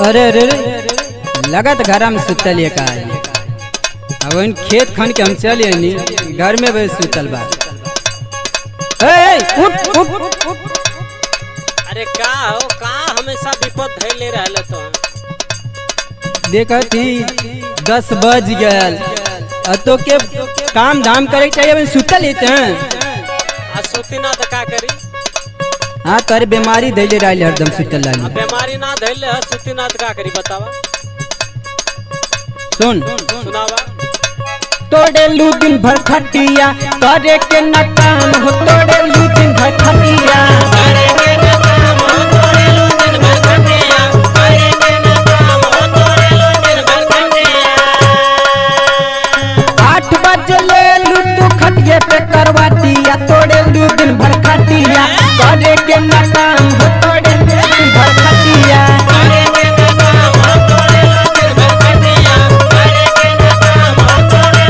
अरे अरे लगत घर में सुतल का अब इन खेत खन के हम चले नहीं घर में भी सुतल बा। उठ उठ उठ। अरे का हो का हमेशा विपद धैले रहले तो देखा थी 10 बज गया तो के काम धाम करे चाहिए सुतल हैं आ सुती ना तो का करी। हाँ तारे बीमारी धैले रहले हरदम सुतल रहले। बीमारी ना धैले है सुती ना तो का करी बतावा। सुन सुनावा। तोड़े लू दिन भर खटिया करे के न काम हो तोड़े लू दिन भर खटिया करे के न काम हो तोड़े लू दिन भर खटिया करे के न काम हो तोड़े लू दिन भर खटिया 8 बजे ले लू तू खटिए पे करवाटिया तोड़े लू दिन भर खटिया करे के न काम हो तोड़े लू दिन भर खटिया करे के न काम हो तोड़े लू दिन भर खटिया करे के न काम हो तोड़े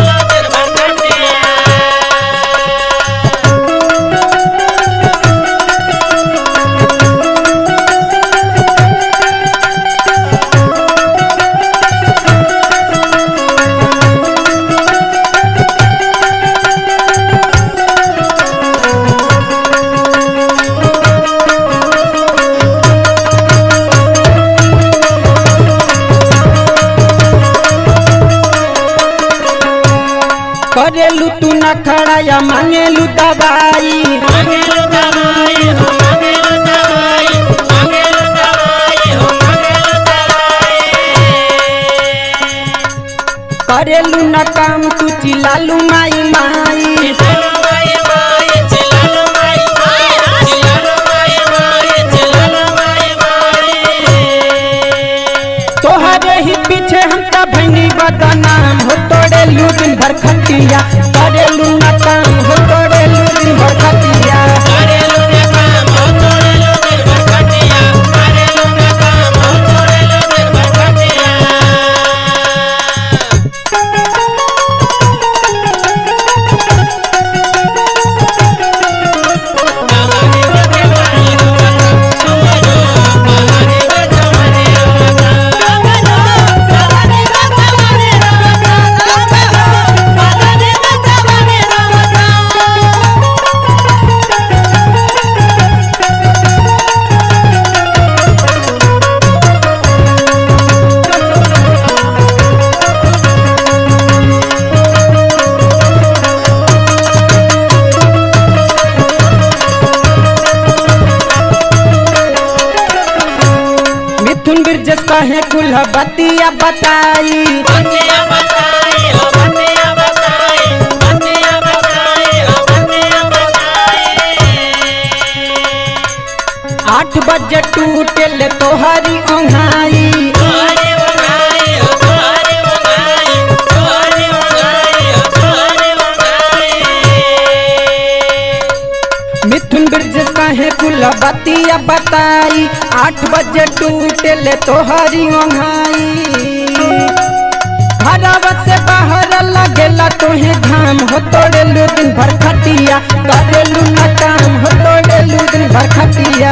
करेलू तू न खड़ा या मांगेलू दवाई मांगेलू दवाई हो मांगेलू दवाई मांगेलू दवाई हो मांगेलू दवाई करेलू न काम तू चिल्लालू माई माई चिल्लालू माई माई चिल्लालू माई माई चिल्लालू माई माई चिल्लालू माई माई तोहरे ही पीछे हम का भैनी बदनाम हो तोड़ेलू दिन भर खटिया करेलू न काम हो तोड़ेलू दिन भर खटिया करेलू न काम हो तोड़ेलू दिन भर खटिया करेलू न काम हो तोड़ेलू दिन भर खटिया। कहे कुल बतिया बताई बतिया बताई हो बतिया बताई बतिया बताई हो बतिया बताई 8 बजे टूटे ले तोहरी ओंघाई तोहरी ओंघाई हो तोहरी ओंघाई तोहरी ओंघाई हो तोहरी ओंघाई मिथुन ब्रिजेश कहे कुल बतिया बताई 8 बजे टूटे ले तोहरी ओंघाई घरवा से बाहर लगेला तोहे घाम हो तोड़ेलू दिन भर खटिया करेलू न काम हो तोड़ेलू दिन भर खटिया।